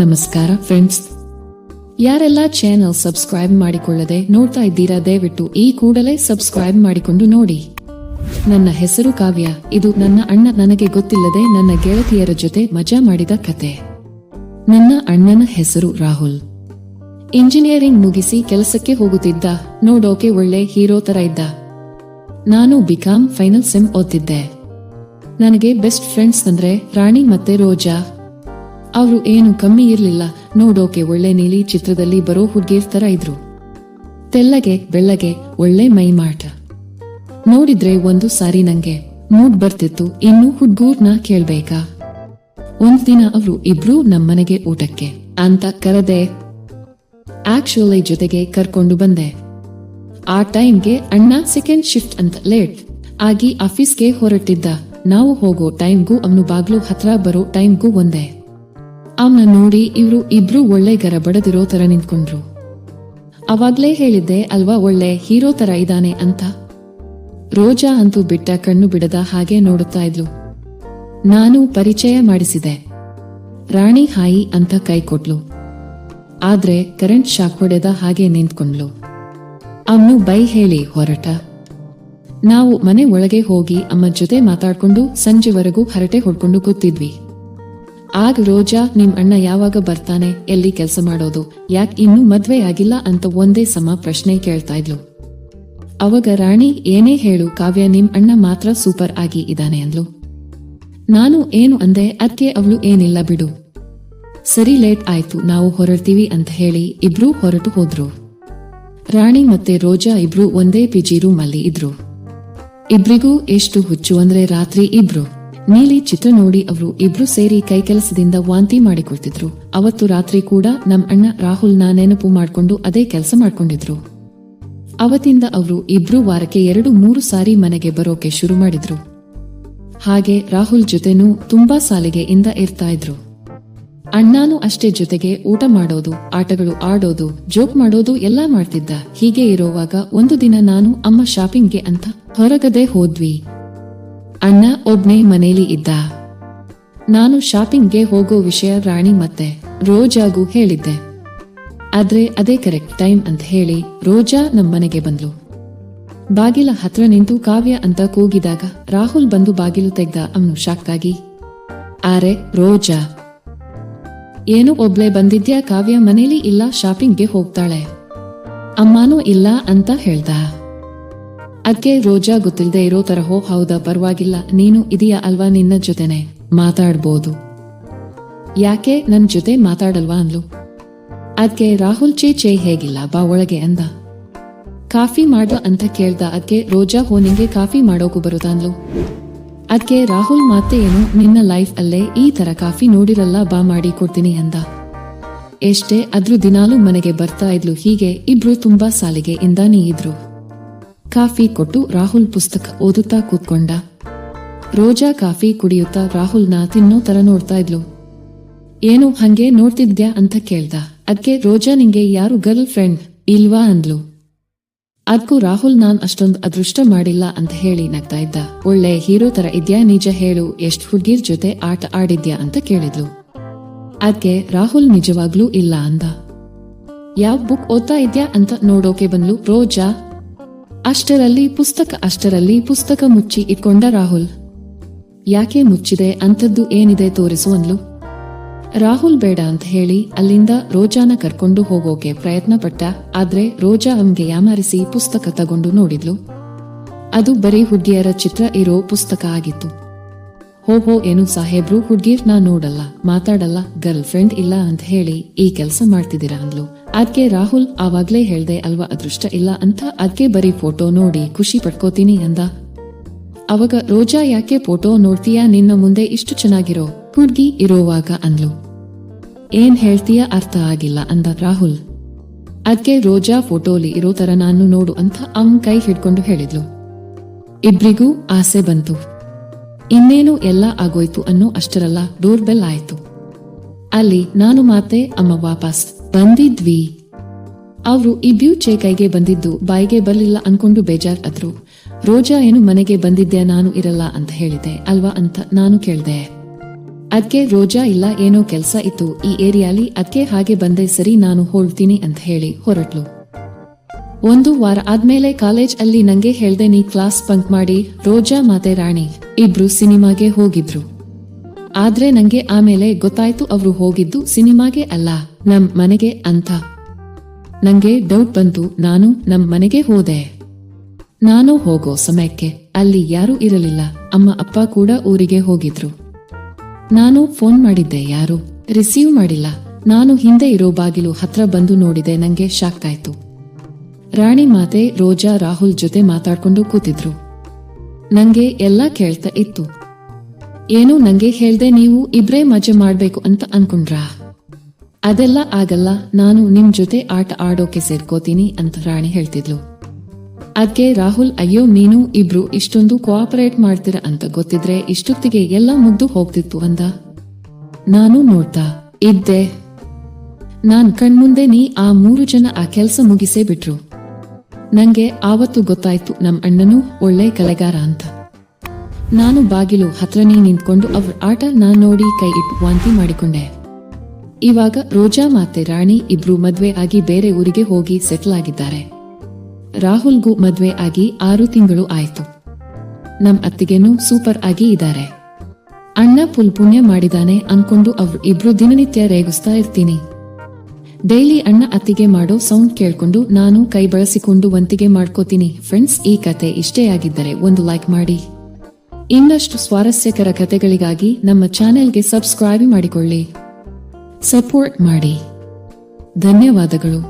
ನಮಸ್ಕಾರ ಫ್ರೆಂಡ್ಸ್, ಯಾರೆಲ್ಲ channel subscribe ಮಾಡಿಕೊಳ್ಳದೆ ನೋಡ್ತಾ ಇದ್ದೀರಾ ದಯವಿಟ್ಟು ಈ ಕೂಡಲೇ ಸಬ್ಸ್ಕ್ರೈಬ್ ಮಾಡಿಕೊಂಡು ನೋಡಿ. ನನ್ನ ಹೆಸರು ಕಾವ್ಯ. ಇದು ನನ್ನ ಅಣ್ಣ ನನಗೆ ಗೊತ್ತಿಲ್ಲದೆ ನನ್ನ ಗೆಳತಿಯರ ಜೊತೆ ಮಜಾ ಮಾಡಿದ ಕತೆ. ನನ್ನ ಅಣ್ಣನ ಹೆಸರು ರಾಹುಲ್. ಇಂಜಿನಿಯರಿಂಗ್ ಮುಗಿಸಿ ಕೆಲಸಕ್ಕೆ ಹೋಗುತ್ತಿದ್ದ. ನೋಡೋಕೆ ಒಳ್ಳೆ ಹೀರೋ ತರ ಇದ್ದ. ನಾನು ಬಿಕಾಂ ಫೈನಲ್ ಸೆಮ್ ಓದ್ತಿದ್ದೆ. ನನಗೆ ಬೆಸ್ಟ್ ಫ್ರೆಂಡ್ಸ್ ಅಂದ್ರೆ ರಾಣಿ ಮತ್ತೆ ರೋಜಾ. ಅವರು ಏನು ಕಮ್ಮಿ ಇರ್ಲಿಲ್ಲ. ನೋಡೋಕೆ ಒಳ್ಳೆ ನೀಲಿ ಚಿತ್ರದಲ್ಲಿ ಬರೋ ಹುಡ್ಗೀರ್ ತರ ಇದ್ರು. ತೆಲ್ಲಗೆ ಬೆಳ್ಳಗೆ ಒಳ್ಳೆ ಮೈಮಾಟ. ನೋಡಿದ್ರೆ ಒಂದು ಸಾರಿ ನಂಗೆ ಮೂಡ್ ಬರ್ತಿತ್ತು, ಇನ್ನು ಹುಡ್ಗೂರ್ನ ಕೇಳ್ಬೇಕಾ. ಒಂದ್ ದಿನ ಅವರು ಇಬ್ರು ನಮ್ಮನೆಗೆ ಊಟಕ್ಕೆ ಅಂತ ಕರೆದೆ. ಆಕ್ಚುಲಿ ಜೊತೆಗೆ ಕರ್ಕೊಂಡು ಬಂದೆ. ಆ ಟೈಮ್ಗೆ ಅಣ್ಣ ಸೆಕೆಂಡ್ ಶಿಫ್ಟ್ ಅಂತ ಲೇಟ್ ಆಗಿ ಆಫೀಸ್ಗೆ ಹೊರಟಿದ್ದ. ನಾವು ಹೋಗೋ ಟೈಮ್ಗೂ ಅವನು ಬಾಗ್ಲು ಹತ್ರ ಬರೋ ಟೈಮ್ಗೂ ಒಂದೇ. ಅವನ್ನ ನೋಡಿ ಇವ್ರು ಇಬ್ರು ಒಳ್ಳೆ ಗರ ಬಡದಿರೋ ತರ ನಿಂತ್ಕೊಂಡ್ರು. ಅವಾಗ್ಲೇ ಹೇಳಿದ್ದೆ ಅಲ್ವಾ ಒಳ್ಳೆ ಹೀರೋ ತರ ಇದಾನೆ ಅಂತ. ರೋಜಾ ಅಂತೂ ಬಿಟ್ಟ ಕಣ್ಣು ಬಿಡದ ಹಾಗೆ ನೋಡುತ್ತಾ ಇದ್ಲು. ನಾನು ಪರಿಚಯ ಮಾಡಿಸಿದೆ. ರಾಣಿ ಹಾಯಿ ಅಂತ ಕೈ ಕೊಟ್ಲು. ಆದ್ರೆ ಕರೆಂಟ್ ಶಾಕ್ ಹೊಡೆದ ಹಾಗೆ ನಿಂತ್ಕೊಂಡ್ಲು. ಅವನು ಬೈ ಹೇಳಿ ಹೊರಟ. ನಾವು ಮನೆ ಒಳಗೆ ಹೋಗಿ ಅಮ್ಮ ಜೊತೆ ಮಾತಾಡ್ಕೊಂಡು ಸಂಜೆವರೆಗೂ ಹರಟೆ ಹೊಡ್ಕೊಂಡು ಕೂತಿದ್ವಿ. ಆಗ ರೋಜಾ ನಿಮ್ ಅಣ್ಣ ಯಾವಾಗ ಬರ್ತಾನೆ, ಎಲ್ಲಿ ಕೆಲಸ ಮಾಡೋದು, ಯಾಕೆ ಇನ್ನೂ ಮದ್ವೆ ಆಗಿಲ್ಲ ಅಂತ ಒಂದೇ ಸಮ ಪ್ರಶ್ನೆ ಕೇಳ್ತಾ ಇದ್ಲು. ಅವಾಗ ರಾಣಿ ಏನೇ ಹೇಳು ಕಾವ್ಯ, ನಿಮ್ ಅಣ್ಣ ಮಾತ್ರ ಸೂಪರ್ ಆಗಿ ಇದಾನೆ ಅಂದ್ಲು. ನಾನು ಏನು ಅಂದೆ. ಅದ್ಕೆ ಅವಳು ಏನಿಲ್ಲ ಬಿಡು, ಸರಿ ಲೇಟ್ ಆಯ್ತು ನಾವು ಹೊರಡ್ತೀವಿ ಅಂತ ಹೇಳಿ ಇಬ್ರು ಹೊರಟು ಹೋದ್ರು. ರಾಣಿ ಮತ್ತೆ ರೋಜಾ ಇಬ್ರು ಒಂದೇ ಪಿಜಿ ರೂಮ್ ಅಲ್ಲಿ ಇದ್ರು. ಇಬ್ರಿಗೂ ಎಷ್ಟು ಹುಚ್ಚು ಅಂದ್ರೆ ರಾತ್ರಿ ಇಬ್ರು ನೀಲಿ ಚಿತ್ರ ನೋಡಿ ಅವರು ಇಬ್ರು ಸೇರಿ ಕೈ ಕೆಲಸದಿಂದ ವಾಂತಿ ಮಾಡಿಕೊಳ್ತಿದ್ರು. ಅವತ್ತು ರಾತ್ರಿ ಕೂಡ ನಮ್ ಅಣ್ಣ ರಾಹುಲ್ನ ನೆನಪು ಮಾಡ್ಕೊಂಡು ಅದೇ ಕೆಲಸ ಮಾಡ್ಕೊಂಡಿದ್ರು. ಅವತ್ತಿಂದ ಅವರು ಇಬ್ರು ವಾರಕ್ಕೆ 2-3 ಸಾರಿ ಮನೆಗೆ ಬರೋಕೆ ಶುರು ಮಾಡಿದ್ರು. ಹಾಗೆ ರಾಹುಲ್ ಜೊತೆನೂ ತುಂಬಾ ಸಾಲಿಗೆ ಇಂದ ಇರ್ತಾ ಇದ್ರು. ಅಣ್ಣನೂ ಅಷ್ಟೇ, ಜೊತೆಗೆ ಊಟ ಮಾಡೋದು, ಆಟಗಳು ಆಡೋದು, ಜೋಕ್ ಮಾಡೋದು ಎಲ್ಲಾ ಮಾಡ್ತಿದ್ದ. ಹೀಗೆ ಇರೋವಾಗ ಒಂದು ದಿನ ನಾನು ಅಮ್ಮ ಶಾಪಿಂಗ್ಗೆ ಅಂತ ಹೊರಗಡೆ ಹೋದ್ವಿ. ಅಣ್ಣ ಒಬ್ನೇ ಮನೇಲಿ ಇದ್ದ. ನಾನು ಶಾಪಿಂಗ್ಗೆ ಹೋಗೋ ವಿಷಯ ರಾಣಿ ಮತ್ತೆ ರೋಜಾಗೂ ಹೇಳಿದ್ದೆ. ಆದ್ರೆ ಅದೇ ಕರೆಕ್ಟ್ ಟೈಮ್ ಅಂತ ಹೇಳಿ ರೋಜಾ ನಮ್ಮನೆಗೆ ಬಂದ್ಲು. ಬಾಗಿಲ ಹತ್ರ ನಿಂತು ಕಾವ್ಯ ಅಂತ ಕೂಗಿದಾಗ ರಾಹುಲ್ ಬಂದು ಬಾಗಿಲು ತೆಗ್ದ. ಅವನು ಶಾಕ್ಕಾಗಿ ಆರೆ ರೋಜಾ, ಏನು ಒಬ್ಳೆ ಬಂದಿದ್ಯಾ? ಕಾವ್ಯ ಮನೇಲಿ ಇಲ್ಲ, ಶಾಪಿಂಗ್ಗೆ ಹೋಗ್ತಾಳೆ, ಅಮ್ಮನೂ ಇಲ್ಲ ಅಂತ ಹೇಳ್ದ. ಅದ್ಕೆ ರೋಜಾ ಗೊತ್ತಿಲ್ದೆ ಇರೋ ತರ ಹೌದಾ ಪರವಾಗಿಲ್ಲ, ನೀನು ಇದೀಯಾ ಅಲ್ವಾ, ನಿನ್ನ ಜೊತೆನೆ ಮಾತಾಡ್ಬೋದು, ಯಾಕೆ ನನ್ ಜೊತೆ ಮಾತಾಡಲ್ವಾ ಅಂದ್ಲು. ಅದ್ಕೆ ರಾಹುಲ್ ಚೇ ಹೇಗಿಲ್ಲ ಬಾ ಒಳಗೆ ಅಂದ. ಕಾಫಿ ಮಾಡು ಅಂತ ಕೇಳ್ದ. ಅದ್ಕೆ ರೋಜಾ ನಿಂಗೆ ಕಾಫಿ ಮಾಡೋಕು ಬರುತ್ತಾ ಅಂದ್ಲು. ಅದ್ಕೆ ರಾಹುಲ್ ಮಾತೆ ಏನು, ನಿನ್ನ ಲೈಫ್ ಅಲ್ಲೇ ಈ ತರ ಕಾಫಿ ನೋಡಿರಲ್ಲ, ಬಾ ಮಾಡಿ ಕೊಡ್ತೀನಿ ಅಂದ. ಎಷ್ಟೇ ಆದ್ರೂ ದಿನಾಲೂ ಮನೆಗೆ ಬರ್ತಾ ಇದ್ಲು. ಹೀಗೆ ಇಬ್ರು ತುಂಬಾ ಸಾಲಿಗೆ ಇಂದಾನೇ ಇದ್ರು. ಕಾಫಿ ಕೊಟ್ಟು ರಾಹುಲ್ ಪುಸ್ತಕ ಓದುತ್ತಾ ಕೂತ್ಕೊಂಡ. ರೋಜಾ ಕಾಫಿ ಕುಡಿಯುತ್ತಾ ರಾಹುಲ್ನ ತಿನ್ನೋ ತರ ನೋಡ್ತಾ ಇದ್ಲು. ಏನು ಹಂಗೆ ನೋಡ್ತಿದ್ಯಾ ಅಂತ ಕೇಳ್ದ. ಅದ್ಕೆ ರೋಜಾ ನಿಂಗೆ ಯಾರು ಗರ್ಲ್ ಫ್ರೆಂಡ್ ಇಲ್ವಾ ಅಂದ್ಲು. ಅದ್ಕೂ ರಾಹುಲ್ ನಾನ್ ಅಷ್ಟೊಂದು ಅದೃಷ್ಟ ಮಾಡಿಲ್ಲ ಅಂತ ಹೇಳಿ ನಗ್ತಾ ಇದ್ದ. ಒಳ್ಳೆ ಹೀರೋ ತರ ಇದ್ಯಾ, ನಿಜ ಹೇಳು, ಎಷ್ಟ್ ಹುಡ್ಗೀರ್ ಜೊತೆ ಆಟ ಆಡಿದ್ಯಾ ಅಂತ ಕೇಳಿದ್ಲು. ಅದ್ಕೆ ರಾಹುಲ್ ನಿಜವಾಗ್ಲೂ ಇಲ್ಲ ಅಂದ. ಯಾವ ಬುಕ್ ಓದ್ತಾ ಇದ್ಯಾ ಅಂತ ನೋಡೋಕೆ ಬಂದ್ಲು ರೋಜಾ. ಅಷ್ಟರಲ್ಲಿ ಪುಸ್ತಕ ಮುಚ್ಚಿ ಇಟ್ಕೊಂಡ ರಾಹುಲ್. ಯಾಕೆ ಮುಚ್ಚಿದೆ, ಅಂತದ್ದು ಏನಿದೆ ತೋರಿಸು ಅಂದ್ಲು. ರಾಹುಲ್ ಬೇಡ ಅಂತ ಹೇಳಿ ಅಲ್ಲಿಂದ ರೋಜಾನ ಕರ್ಕೊಂಡು ಹೋಗೋಕೆ ಪ್ರಯತ್ನ ಪಟ್ಟ. ಆದ್ರೆ ರೋಜಾ ಅವನ್ಗೆ ಯಾಮಾರಿಸಿ ಪುಸ್ತಕ ತಗೊಂಡು ನೋಡಿದ್ಲು. ಅದು ಬರೀ ಹುಡ್ಗಿಯರ ಚಿತ್ರ ಇರೋ ಪುಸ್ತಕ ಆಗಿತ್ತು. ಹೋ ಏನು ಸಾಹೇಬ್ರು ಹುಡ್ಗೀರ್ನ ನೋಡಲ್ಲ, ಮಾತಾಡಲ್ಲ, ಗರ್ಲ್ ಫ್ರೆಂಡ್ ಇಲ್ಲ ಅಂತ ಹೇಳಿ ಈ ಕೆಲಸ ಮಾಡ್ತಿದ್ದೀರಾ ಅಂದ್ಲು. ಅದ್ಕೆ ರಾಹುಲ್ ಆವಾಗ್ಲೇ ಹೇಳ್ದೆ ಅಲ್ವಾ ಅದೃಷ್ಟ ಇಲ್ಲ ಅಂತ, ಅದ್ಕೆ ಬರೀ ಫೋಟೋ ನೋಡಿ ಖುಷಿ ಪಡ್ಕೋತೀನಿ ಅಂದ. ಅವಾಗ ರೋಜಾ ಯಾಕೆ ಫೋಟೋ ನೋಡ್ತೀಯಾ, ನಿನ್ನ ಮುಂದೆ ಇಷ್ಟು ಚೆನ್ನಾಗಿರೋ ಹುಡ್ಗಿ ಇರೋವಾಗ ಅಂದ್ಲು. ಏನ್ ಹೇಳ್ತೀಯ ಅರ್ಥ ಆಗಿಲ್ಲ ಅಂದ ರಾಹುಲ್. ಅದ್ಕೆ ರೋಜಾ ಫೋಟೋಲಿ ಇರೋ ತರ ನಾನು ನೋಡು ಅಂತ ಅವನ್ ಕೈ ಹಿಡ್ಕೊಂಡು ಹೇಳಿದ್ಲು. ಇಬ್ರಿಗೂ ಆಸೆ ಬಂತು. ಇನ್ನೇನು ಎಲ್ಲ ಆಗೋಯ್ತು ಅನ್ನೋ ಅಷ್ಟರಲ್ಲ ಡೋರ್ ಬೆಲ್ ಆಯ್ತು. ಅಲ್ಲಿ ನಾನು ಮತ್ತೆ ಅಮ್ಮ ವಾಪಸ್ ಬಂದಿದ್ವಿ. ಅವರು ಇಬ್ರು ಕೈಗೆ ಬಂದಿದ್ದು ಬಾಯಿಗೆ ಬರಲಿಲ್ಲ ಅನ್ಕೊಂಡು ಬೇಜಾರ್ ಆದ್ರು. ರೋಜಾ ಏನು ಮನೆಗೆ ಬಂದಿದ್ದೆ, ನಾನು ಇರಲ್ಲ ಅಂತ ಹೇಳಿದೆ ಅಲ್ವಾ ಅಂತ ನಾನು ಕೇಳ್ದೆ. ಅದ್ಕೆ ರೋಜಾ ಇಲ್ಲ ಏನೋ ಕೆಲ್ಸ ಇತ್ತು ಈ ಏರಿಯಾಲಿ ಅದ್ಕೆ ಹಾಗೆ ಬಂದೆ ಸರಿ ನಾನು ಹೊರಡ್ತೀನಿ ಅಂತ ಹೇಳಿ ಹೊರಟ್ಲು. 1 ವಾರ ಆದ್ಮೇಲೆ ಕಾಲೇಜ್ ಅಲ್ಲಿ ನಂಗೆ ಹೇಳ್ದೆ ನೀ ಕ್ಲಾಸ್ ಬಂಕ್ ಮಾಡಿ ರೋಜಾ ಮತ್ತೆ ರಾಣಿ ಇಬ್ರು ಸಿನಿಮಾಗೆ ಹೋಗಿದ್ರು. ಆದ್ರೆ ನಂಗೆ ಆಮೇಲೆ ಗೊತ್ತಾಯ್ತು ಅವ್ರು ಹೋಗಿದ್ದು ಸಿನಿಮಾಗೆ ಅಲ್ಲ ನಮ್ ಮನೆಗೆ ಅಂತ. ನಂಗೆ ಡೌಟ್ ಬಂತು, ನಾನು ನಮ್ ಮನೆಗೆ ಹೋದೆ. ನಾನು ಹೋಗೋ ಸಮಯಕ್ಕೆ ಅಲ್ಲಿ ಯಾರೂ ಇರಲಿಲ್ಲ, ಅಮ್ಮ ಅಪ್ಪ ಕೂಡ ಊರಿಗೆ ಹೋಗಿದ್ರು. ನಾನು ಫೋನ್ ಮಾಡಿದ್ದೆ, ಯಾರು ರಿಸೀವ್ ಮಾಡಿಲ್ಲ. ನಾನು ಹಿಂದೆ ಇರೋ ಬಾಗಿಲು ಹತ್ರ ಬಂದು ನೋಡಿದೆ, ನಂಗೆ ಶಾಕ್ ಆಯ್ತು. ರಾಣಿ ಮಾತೆ ರೋಜಾ ರಾಹುಲ್ ಜೊತೆ ಮಾತಾಡ್ಕೊಂಡು ಕೂತಿದ್ರು. ನಂಗೆ ಎಲ್ಲ ಕೇಳ್ತಾ ಇತ್ತು. ಏನು ನಂಗೆ ಹೇಳ್ದೆ ನೀವು ಇಬ್ರೇ ಮಜಾ ಮಾಡ್ಬೇಕು ಅಂತ ಅನ್ಕೊಂಡ್ರಾ? ಅದೆಲ್ಲ ಆಗಲ್ಲ, ನಾನು ನಿಮ್ ಜೊತೆ ಆಟ ಆಡೋಕೆ ಸೇರ್ಕೋತೀನಿ ಅಂತ ರಾಣಿ ಹೇಳ್ತಿದ್ಲು. ಅದ್ಕೆ ರಾಹುಲ್ ಅಯ್ಯೋ ನೀನು ಇಬ್ರು ಇಷ್ಟೊಂದು ಕೋಆಪರೇಟ್ ಮಾಡ್ತೀರ ಅಂತ ಗೊತ್ತಿದ್ರೆ ಇಷ್ಟೊತ್ತಿಗೆ ಎಲ್ಲ ಮುಗ್ದು ಹೋಗ್ತಿತ್ತು ಅಂದ. ನಾನು ನೋಡ್ತಾ ಇದ್ದೆ. ನಾನ್ ಕಣ್ಮುಂದೆ ನೀ ಆ 3 ಜನ ಆ ಕೆಲ್ಸ ಮುಗಿಸೇ ಬಿಟ್ರು. ನಂಗೆ ಆವತ್ತು ಗೊತ್ತಾಯ್ತು ನಮ್ ಅಣ್ಣನೂ ಒಳ್ಳೆ ಕಲೆಗಾರ ಅಂತ. ನಾನು ಬಾಗಿಲು ಹತ್ರನೇ ನಿಂತ್ಕೊಂಡು ಅವ್ರ ಆಟ ನಾನ್ ನೋಡಿ ಕೈ ಇಟ್ಟು ವಾಂತಿ ಮಾಡಿಕೊಂಡೆ. ಇವಾಗ ರೋಜಾ ಮತ್ತೆ ರಾಣಿ ಇಬ್ರು ಮದ್ವೆ ಆಗಿ ಬೇರೆ ಊರಿಗೆ ಹೋಗಿ ಸೆಟ್ಲ್ ಆಗಿದ್ದಾರೆ. ರಾಹುಲ್ಗೂ ಮದ್ವೆ ಆಗಿ 6 ತಿಂಗಳು ಆಯ್ತು. ನಮ್ ಅತ್ತಿಗೆನೂ ಸೂಪರ್ ಆಗಿ ಇದ್ದಾರೆ. ಅಣ್ಣ ಫುಲ್ ಪುಣ್ಯ ಮಾಡಿದಾನೆ ಅನ್ಕೊಂಡು ಅವ್ರು ಇಬ್ರು ದಿನನಿತ್ಯ ರೇಗಿಸ್ತಾ ಇರ್ತೀನಿ. ಡೈಲಿ ಅಣ್ಣ ಅತ್ತಿಗೆ ಮಾಡೋ ಸೌಂಡ್ ಕೇಳ್ಕೊಂಡು ನಾನು ಕೈ ಬಳಸಿಕೊಂಡು ವಂತಿಗೆ ಮಾಡ್ಕೋತೀನಿ. ಫ್ರೆಂಡ್ಸ್, ಈ ಕತೆ ಇಷ್ಟೇ ಆಗಿದ್ದರೆ ಒಂದು ಲೈಕ್ ಮಾಡಿ. ಇನ್ನಷ್ಟು ಸ್ವಾರಸ್ಯಕರ ಕತೆಗಳಿಗಾಗಿ ನಮ್ಮ ಚಾನೆಲ್ಗೆ ಸಬ್ಸ್ಕ್ರೈಬ್ ಮಾಡಿಕೊಳ್ಳಿ. ಸಪೋರ್ಟ್ ಮಾಡಿ. ಧನ್ಯವಾದಗಳು.